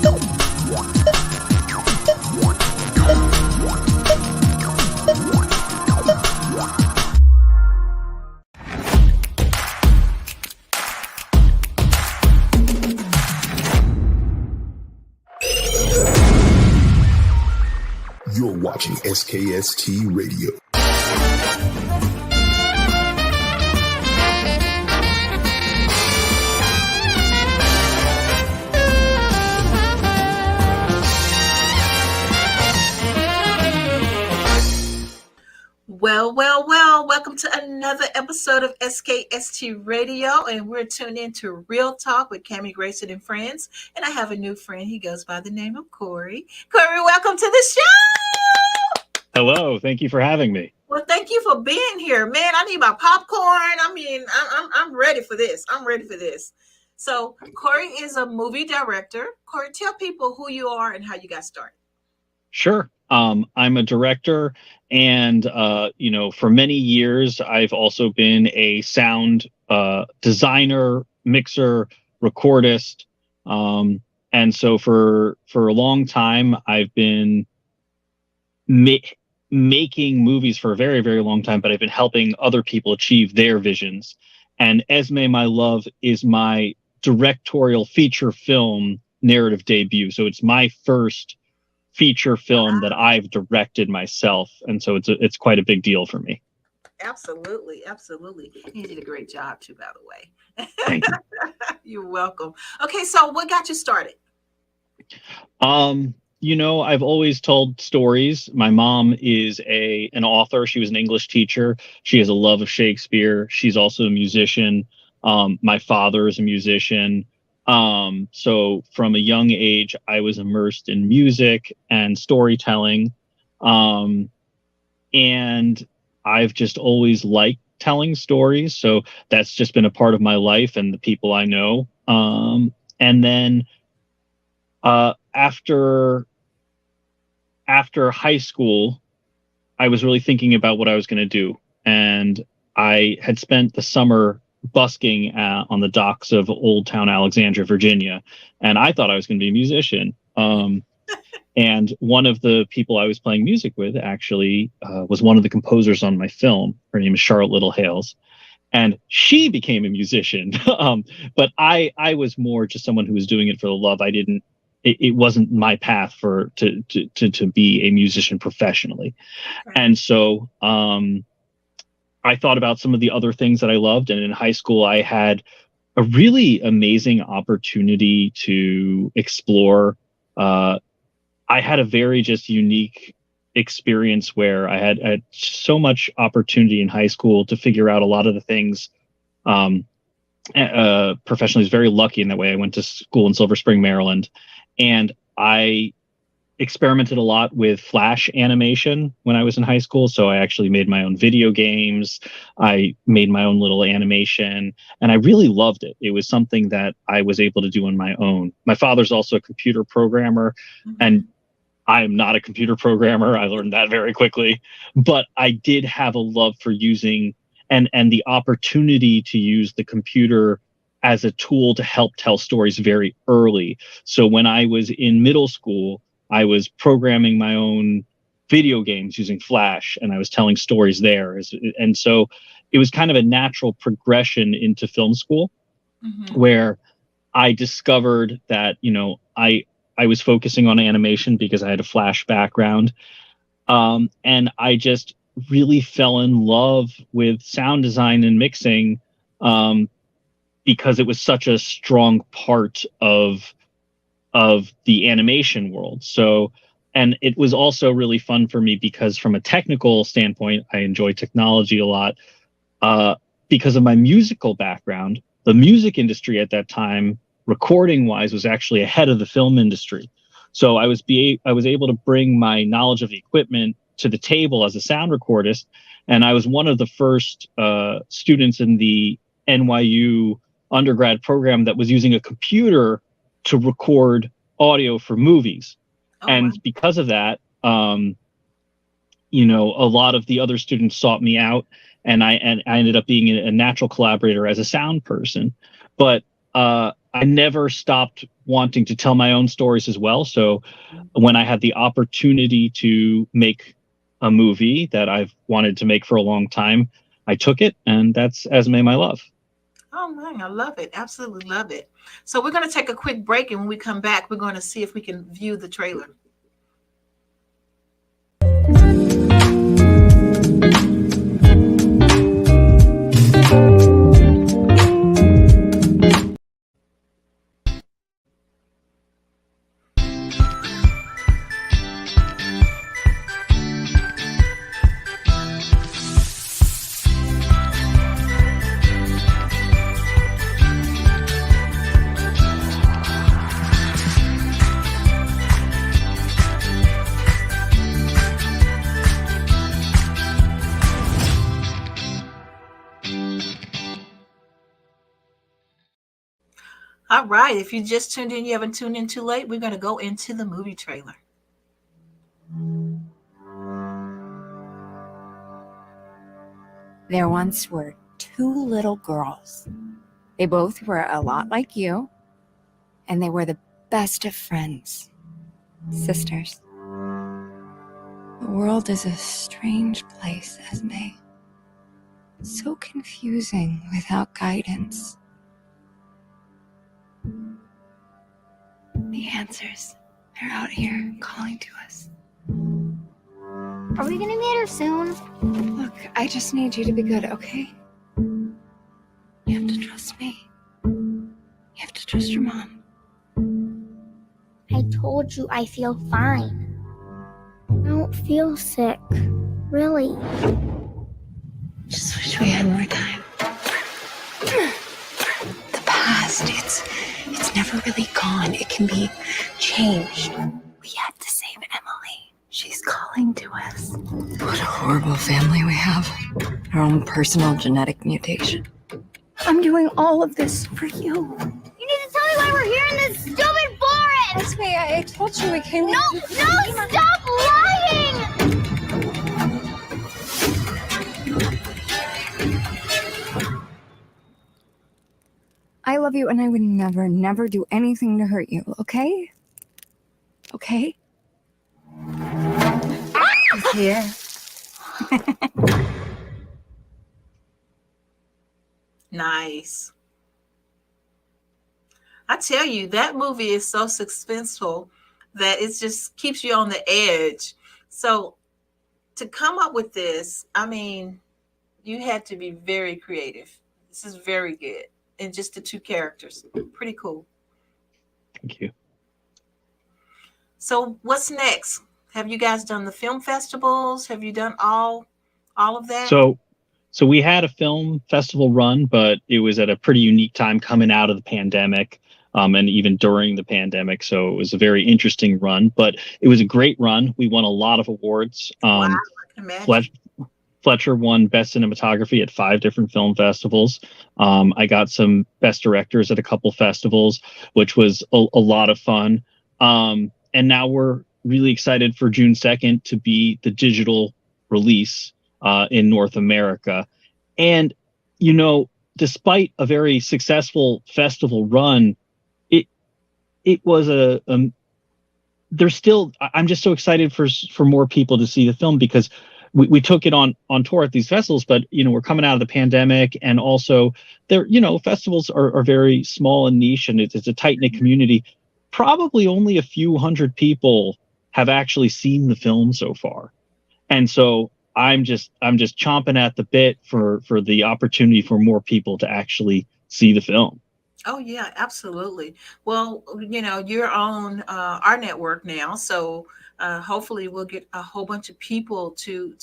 You're watching SKST Radio. Well, welcome to another episode of SKST Radio, and we're tuned in to Real Talk with Cammie, Grayson, and friends, and I have a new friend. He goes by the name of Cory. Cory, welcome to the show! Hello, thank you for having me. Well, thank you for being here, man. I need my popcorn. I'm ready for this. So, Cory is a movie director. Cory, tell people who you are and how you got started. Sure. I'm a director, and for many years I've also been a sound designer, mixer, recordist, and so for a long time I've been making movies for a very, very long time, but I've been helping other people achieve their visions. And Esme, My Love is my directorial feature film narrative debut, so it's my first feature film that I've directed myself, and so it's quite a big deal for me. Absolutely. You did a great job too, by the way. Thank you. You're welcome. Okay, so what got you started? I've always told stories. My mom is an author. She was an English teacher. She has a love of Shakespeare. She's also a musician. My father is a musician. So from a young age, I was immersed in music and storytelling. And I've just always liked telling stories. So that's just been a part of my life and the people I know. And then, after high school, I was really thinking about what I was going to do. And I had spent the summer busking on the docks of Old Town Alexandria, Virginia, and I thought I was going to be a musician. And one of the people I was playing music with actually was one of the composers on my film. Her name is Charlotte Little Hales, and she became a musician. But I was more just someone who was doing it for the love. It wasn't my path to be a musician professionally. Right. And so I thought about some of the other things that I loved. And in high school, I had a really amazing opportunity to explore. I had a very just unique experience where I had so much opportunity in high school to figure out a lot of the things. Professionally, I was very lucky in that way. I went to school in Silver Spring, Maryland, and I experimented a lot with Flash animation when I was in high school. So I actually made my own video games. I made my own little animation, and I really loved it. It was something that I was able to do on my own. My father's also a computer programmer, and I am not a computer programmer. I learned that very quickly, but I did have a love for using and the opportunity to use the computer as a tool to help tell stories very early. So when I was in middle school, I was programming my own video games using Flash, and I was telling stories there. And so it was kind of a natural progression into film school, where I discovered that, I was focusing on animation because I had a Flash background. And I just really fell in love with sound design and mixing because it was such a strong part of the animation world. So, and it was also really fun for me because from a technical standpoint, I enjoy technology a lot. Because of my musical background, the music industry at that time, recording wise, was actually ahead of the film industry. So I was able to bring my knowledge of the equipment to the table as a sound recordist. And I was one of the first students in the NYU undergrad program that was using a computer to record audio for movies. And because of that, a lot of the other students sought me out, and I ended up being a natural collaborator as a sound person. But I never stopped wanting to tell my own stories as well. So when I had the opportunity to make a movie that I've wanted to make for a long time, I took it, and that's Esme, My Love. Oh man, I love it. Absolutely love it. So we're going to take a quick break, and when we come back, we're going to see if we can view the trailer. All right. If you just tuned in, you haven't tuned in too late, we're going to go into the movie trailer. There once were two little girls. They both were a lot like you, and they were the best of friends. Sisters. The world is a strange place, Esme. So confusing without guidance. The answers, they're out here calling to us. Are we gonna meet her soon? Look, I just need you to be good, okay? You have to trust me. You have to trust your mom. I told you I feel fine. I don't feel sick. Really. Just wish we had more time. The past, it's never really gone. It can be changed. We have to save Emily. She's calling to us. What a horrible family we have. Our own personal genetic mutation. I'm doing all of this for you. You need to tell me why we're here in this stupid forest! Esme, I told you we came. No, stop lying! I love you, and I would never do anything to hurt you, okay? Okay? Here. Nice. I tell you, that movie is so suspenseful that it just keeps you on the edge. So to come up with this, I mean, you had to be very creative. This is very good. And just the two characters. Pretty cool. Thank you. So what's next? Have you guys done the film festivals? Have you done all of that? So we had a film festival run, but it was at a pretty unique time coming out of the pandemic, and even during the pandemic. So it was a very interesting run, but it was a great run. We won a lot of awards. Wow, I can imagine. Fletcher won Best Cinematography at 5 different film festivals. I got some Best Directors at a couple festivals, which was a lot of fun. And now we're really excited for June 2nd to be the digital release in North America. And, you know, despite a very successful festival run, it was there's still, I'm just so excited for more people to see the film, because we took it on tour at these festivals, but, you know, we're coming out of the pandemic, and also there, you know, festivals are very small and niche, and it's a tight knit community. Probably only a few hundred people have actually seen the film so far. And so I'm just chomping at the bit for the opportunity for more people to actually see the film. Oh yeah, absolutely. Well, you know, you're on our network now, so hopefully we'll get a whole bunch of people to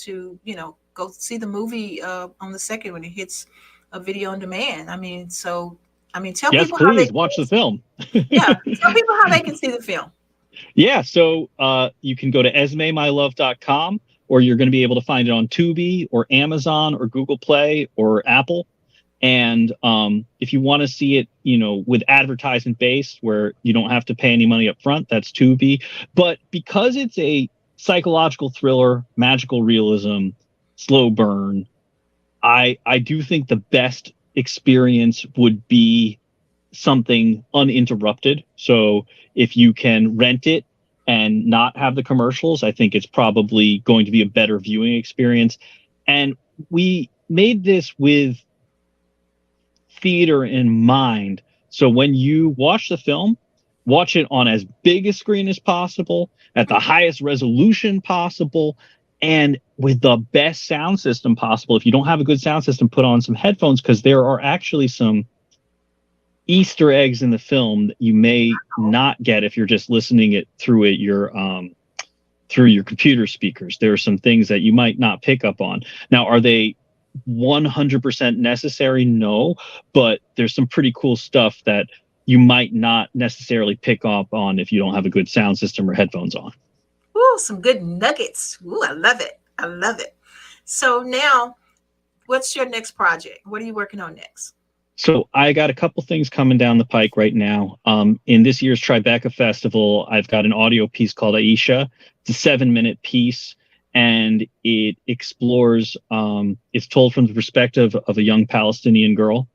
you know, go see the movie on the 2nd when it hits a video on demand. I mean, tell Yes, people how they please watch the film. yeah, tell people how they can see the film. Yeah, so you can go to esmemylove.com, or you're going to be able to find it on Tubi or Amazon or Google Play or Apple. And if you want to see it, you know, with advertisement based, where you don't have to pay any money up front, that's Tubi. But because it's a psychological thriller, magical realism, slow burn, I do think the best experience would be something uninterrupted. So if you can rent it and not have the commercials, I think it's probably going to be a better viewing experience. And we made this with theater in mind. So when you watch the film, watch it on as big a screen as possible, at the highest resolution possible, and with the best sound system possible. If you don't have a good sound system, put on some headphones, because there are actually some Easter eggs in the film that you may not get if you're just listening it through your computer speakers. There are some things that you might not pick up on. Now, are they 100% necessary? No, but there's some pretty cool stuff that you might not necessarily pick up on if you don't have a good sound system or headphones on. Ooh, some good nuggets. Ooh, I love it. I love it. So now, what's your next project? What are you working on next? So I got a couple things coming down the pike right now. In this year's Tribeca Festival, I've got an audio piece called Aisha. It's a 7-minute piece, and it explores, it's told from the perspective of a young Palestinian girl.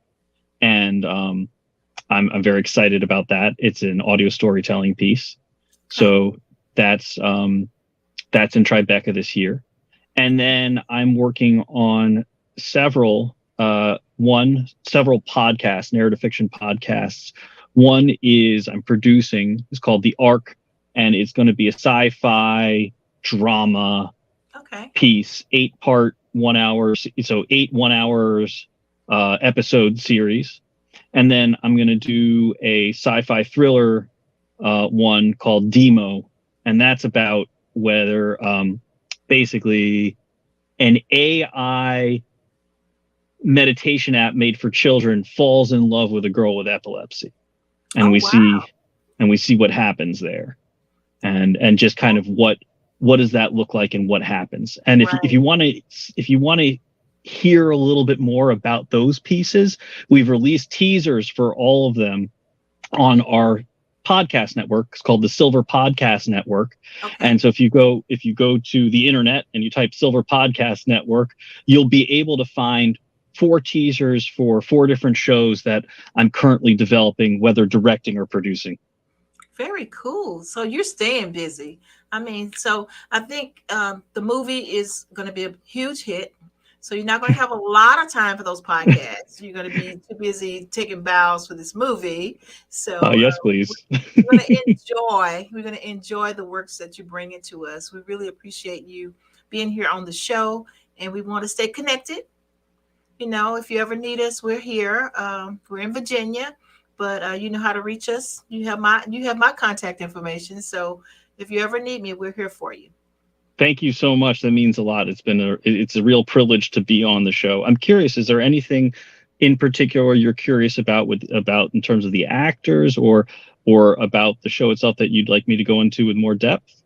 And I'm very excited about that. It's an audio storytelling piece. So that's in Tribeca this year. And then I'm working on several podcasts, narrative fiction podcasts. One is I'm producing, it's called The Arc, and it's going to be a sci-fi drama piece, 8-part 1 hour, so 8 1 hours episode series. And then I'm going to do a sci-fi thriller one called Demo, and that's about whether basically an AI meditation app made for children falls in love with a girl with epilepsy, and we see what happens there, and just kind of what does that look like and what happens. And if you want to hear a little bit more about those pieces, we've released teasers for all of them on our podcast network. It's called the Silver Podcast Network. And so if you go to the internet and you type Silver Podcast Network, you'll be able to find 4 teasers for 4 different shows that I'm currently developing, whether directing or producing. Very cool. So you're staying busy. I mean, so I think the movie is going to be a huge hit. So you're not going to have a lot of time for those podcasts. You're going to be too busy taking bows for this movie. So yes, please. we're going to enjoy the works that you bring into us. We really appreciate you being here on the show, and we want to stay connected. You know, if you ever need us, we're here. We're in Virginia, but you know how to reach us. You have my contact information. So if you ever need me, we're here for you. Thank you so much. That means a lot. It's a real privilege to be on the show. I'm curious, is there anything in particular you're curious about in terms of the actors or about the show itself that you'd like me to go into with more depth?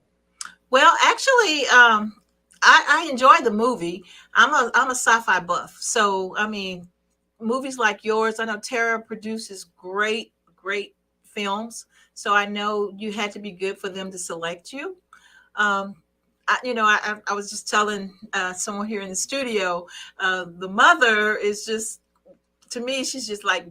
Well, actually, I enjoy the movie. I'm a sci-fi buff. So, I mean, movies like yours, I know Tara produces great films. So I know you had to be good for them to select you. I was just telling someone here in the studio, the mother is just, to me, she's just like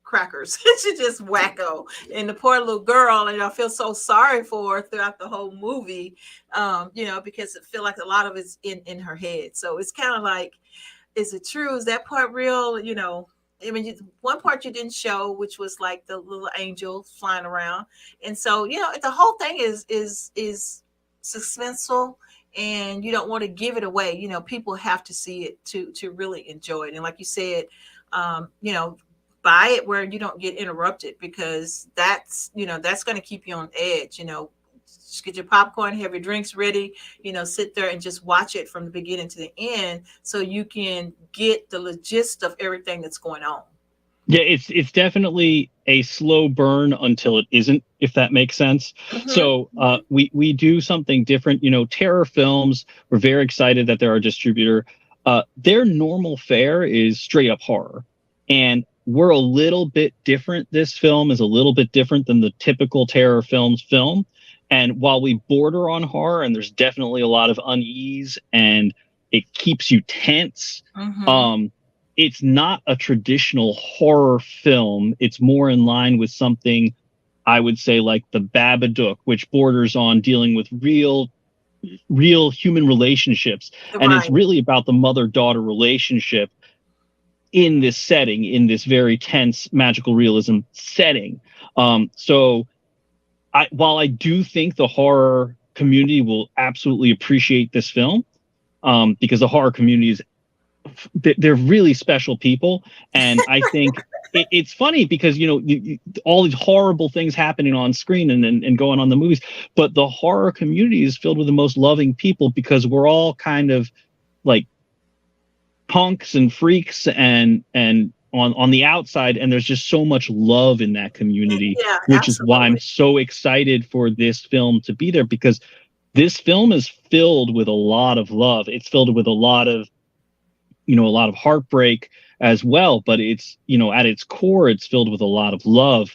crackers. She's just wacko. And the poor little girl, and I feel so sorry for her throughout the whole movie, because I feel like a lot of it's in her head. So it's kind of like, is it true? Is that part real? You know, I mean, one part you didn't show, which was like the little angel flying around. And so, you know, the whole thing is suspenseful, and you don't want to give it away. You know, people have to see it to really enjoy it. And like you said, buy it where you don't get interrupted, because that's going to keep you on edge. You know, just get your popcorn, have your drinks ready, sit there and just watch it from the beginning to the end, so you can get the gist of everything that's going on. Yeah, it's definitely a slow burn until it isn't, if that makes sense. Mm-hmm. So we do something different. You know, Terror Films, we're very excited that they're our distributor. Their normal fare is straight up horror. And we're a little bit different. This film is a little bit different than the typical Terror Films film. And while we border on horror, and there's definitely a lot of unease and it keeps you tense, it's not a traditional horror film. It's more in line with something I would say like The Babadook, which borders on dealing with real human relationships. And it's Right. really about the mother-daughter relationship in this setting, in this very tense magical realism setting. So while I do think the horror community will absolutely appreciate this film, because the horror community is, they're really special people. And I think it's funny because, all these horrible things happening on screen and going on the movies, but the horror community is filled with the most loving people because we're all kind of like punks and freaks and on the outside, and there's just so much love in that community, Yeah, which is why I'm absolutely. so excited for this film to be there, because this film is filled with a lot of love. It's filled with a lot of heartbreak as well, but it's, at its core, it's filled with a lot of love.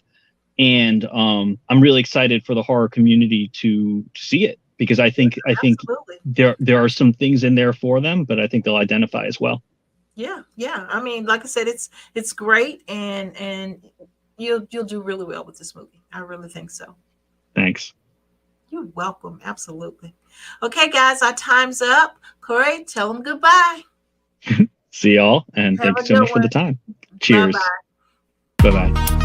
And I'm really excited for the horror community to see it, because I think Absolutely. there are some things in there for them, but I think they'll identify as well. Yeah, yeah. I mean, like I said, it's great, and you'll do really well with this movie. I really think so. Thanks. You're welcome. Absolutely. Okay, guys, our time's up. Cory, tell them goodbye. See y'all, and Have thank a you so good much for the one. time. Cheers. Bye-bye. Bye-bye.